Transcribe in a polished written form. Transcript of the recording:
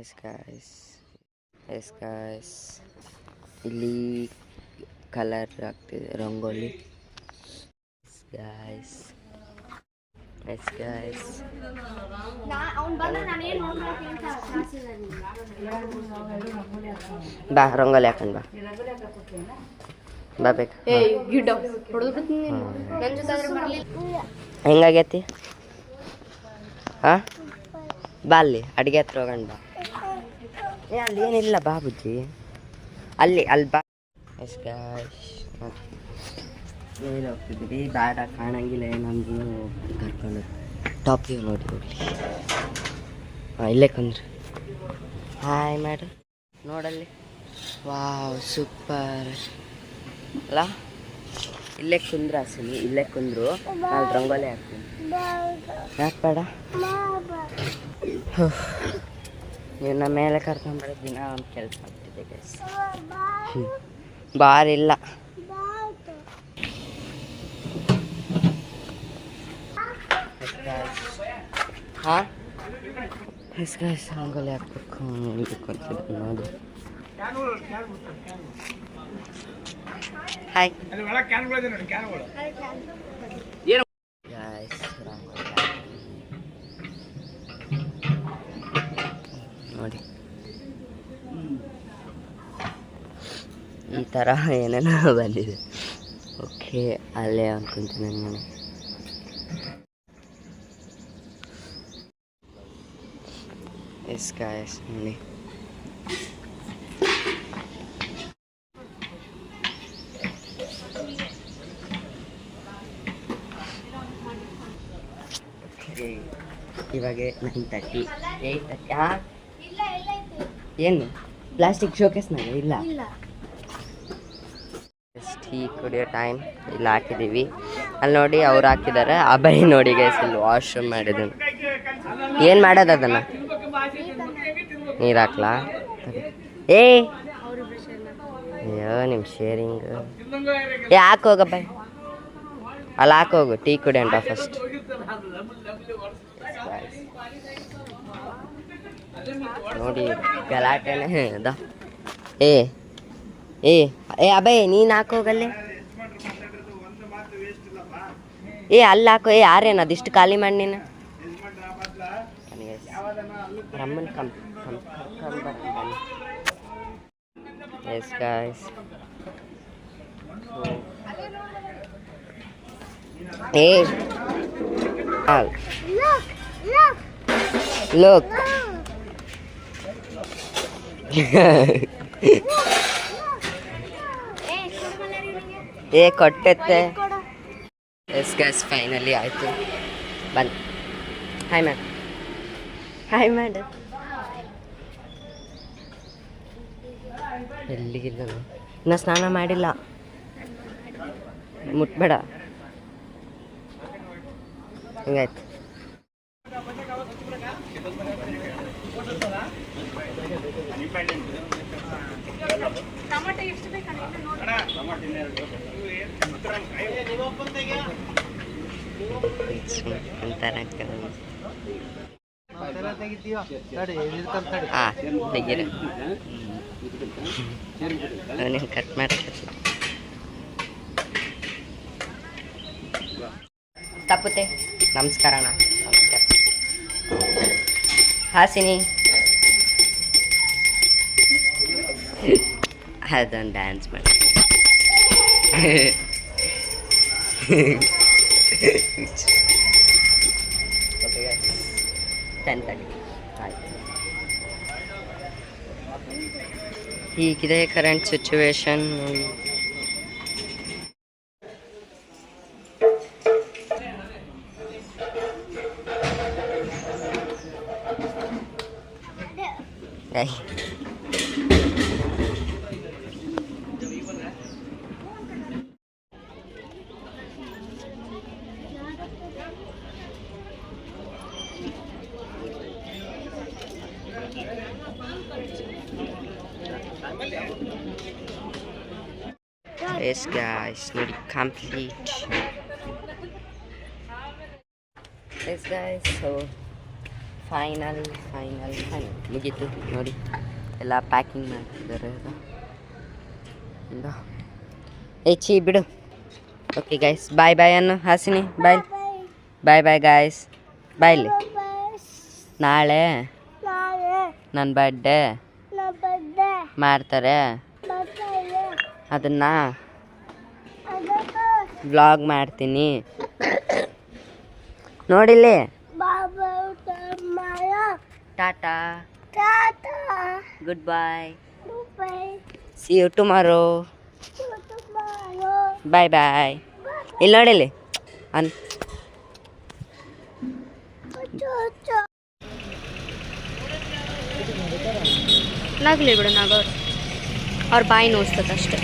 Yes guys yes guys ಇಲ್ಲಿ colour ಆಗ್ತಿದೆ rangoli. Guys yes guys ಬಾ ರಂಗೋಲಿ ಹಾಕೊಂಡು ಬಾ ಬೇಕು ಹೆಂಗಾಗೈತಿ ಹಾಂ ಬಾ ಅಲ್ಲಿ ಅಡುಗೆ ಹತ್ರ ಹೋಗೋಣ ಬಾ. ಅಲ್ಲಿ ಏನಿಲ್ಲ ಬಾ ಬುಜ್ಜಿ ಅಲ್ಲಿ ಬಾ. ಎಸ್ ಗಾಯ್ಸ್ ಮೇಲೆ ಹೋಗ್ತಿದ್ದೀವಿ, ಬೇಡ ಕಾಣಂಗಿಲ್ಲ ಏನಂದ್ರು ಕರ್ಕೊಂಡು ಟಾಪ್ ವ್ಯೂ ನೋಡಿ ಹೋಗ್ಲಿ. ಹಾಂ ಇಲ್ಲೇ ಕಂದ್ರಿ ಹಾಯ್ ಮೇಡಮ್ ನೋಡಲ್ಲಿ. ವಾವ್ ಸೂಪರ್ ಅಲ್ಲ. ಇಲ್ಲೇ ಕುಂದ್ರ ಹಸಿನಿ, ಇಲ್ಲೇ ಕುಂದ್ರು ನಾನು ರಂಗೋಲಿ ಹಾಕ್ತೀನಿ. ಯಾಕೆ ಬೇಡ ಇವನ್ನ ಮೇಲೆ ಕರ್ಕೊಂಡ್ಬರೋ ದಿನ ಒಂದು ಕೆಲಸ ಆಗ್ತಿದೆ ಗೈಸ್. ಬಾರಿಲ್ಲ ಹಾಂ ಎಸ್ ಗಾಯ್ಸ್ ರಂಗೋಲಿ ಹಾಕ್ಬೇಕು ಅಂತಿದ್ದೆ ನೋಡಿ. ಹಾಯ್ ಗಾಯ್ಸ್ ನೋಡಿ ಈ ಥರ ಏನೇನೋ ಬಂದಿದೆ. ಓಕೆ ಅಲ್ಲೇ ಅನ್ಕೊಂತೀನಿ ನಾನು. ಎಸ್ ಗಾಯ್ಸ್ ನೋಡಿ ಇವಾಗ 9:30 8:30. ಹಾಂ ಏನು ಪ್ಲಾಸ್ಟಿಕ್ ಶೋಕೇಸ್ನಾಗ ಇಲ್ಲ ಟೀ ಕುಡಿಯೋ ಟೈಮ್ ಇಲ್ಲಿ ಹಾಕಿದ್ದೀವಿ. ಅಲ್ಲಿ ನೋಡಿ ಅವ್ರು ಹಾಕಿದ್ದಾರೆ. ಅಭಯ್ ನೋಡಿ ಗೈಸ್ ಇಲ್ಲಿ ವಾಶ್ರೂಮ್ ಮಾಡಿದ್ದೀನಿ. ಏನು ಮಾಡೋದು ಅದನ್ನು ನೀರು ಹಾಕ್ಲಾ? ಅಯ್ಯೋ ನಿಮ್ಮ ಶೇರಿಂಗ್ ಹಾಕೋಗಬ್ಬ ಅಲ್ಲಿ ಹಾಕೋಗು ಟೀ ಕುಡಿಯೋಣ ಫಸ್ಟ್. ನೋಡಿ ಗಲಾಟೆನೇ ಅದ. ಏ ಏ ಏ ಅಭಯ್ ನೀನು ಹಾಕೋಗಲ್ಲೇ. ಅಲ್ಲಿ ಹಾಕೋ. ಯಾರೇನು ಅದಿಷ್ಟು ಖಾಲಿ ಮಾಡಿ ನೀನು ರಮ್ಮನ್ ಎಸ್ ಗಾಯ್ಸ್ ಏ ಲುಕ್ ಏ ಕೊಟ್ಟೆತ್ತೆ. ಎಸ್ ಗಾಯ್ಸ್ ಫೈನಲಿ ಆಯಿತು ಬನ್ನಿ. Hi ma'am hi madam. ಎಲ್ಲಿಗಿಲ್ಲ ಇನ್ನು ಸ್ನಾನ ಮಾಡಿಲ್ಲ, ಮುಟ್ಬೇಡ. ಹಿಂಗಾಯ್ತು ಹಾಂ ತೆಗೀರಿ ಅವನೇನು ಕಟ್ ಮಾಡ್ತೀನಿ. ತಪ್ಪುತ್ತೆ. ನಮಸ್ಕಾರ ಅಣ್ಣ. ನಮಸ್ಕಾರ ಹಾಸಿನಿ. ಅದೊಂದು ಡ್ಯಾನ್ಸ್ ಮಾಡಿ ಓಕೆ 10:30 ಆಯಿತು. ಹೀಗಿದೆ current situation. Yes guys, nearly complete. Yes guys, so final ಮುಗೀತು ನೋಡಿ, ಎಲ್ಲ ಪ್ಯಾಕಿಂಗ್ ಮಾಡ್ತಿದ್ದಾರೆ ಹೆಚ್ಚಿ ಬಿಡು. ಓಕೆ ಗೈಸ್, ಬಾಯ್ ಬಾಯ್ ಅನ್ನು ಹಾಸಿನಿ, ಬಾಯ್ ಬಾಯ್ ಗಾಯ್ಸ್, ಬಾಯ್ಲಿ. ನಾಳೆ ನನ್ನ ಬರ್ಡೇ ಮಾಡ್ತಾರೆ, ಅದನ್ನು ವ್ಲಾಗ್ ಮಾಡ್ತೀನಿ ನೋಡಿಲ್ಲಿ. Tata, goodbye, see you tomorrow, bye bye. ಇಲ್ಲಿ ನೋಡಿಲ್ಲಿ ನಗಲಿ ಬಿಡು, ನಗೋರು ಅವ್ರ ಬಾಯಿ ನೋಡ್ಸ್ತದೆ ಅಷ್ಟೆ.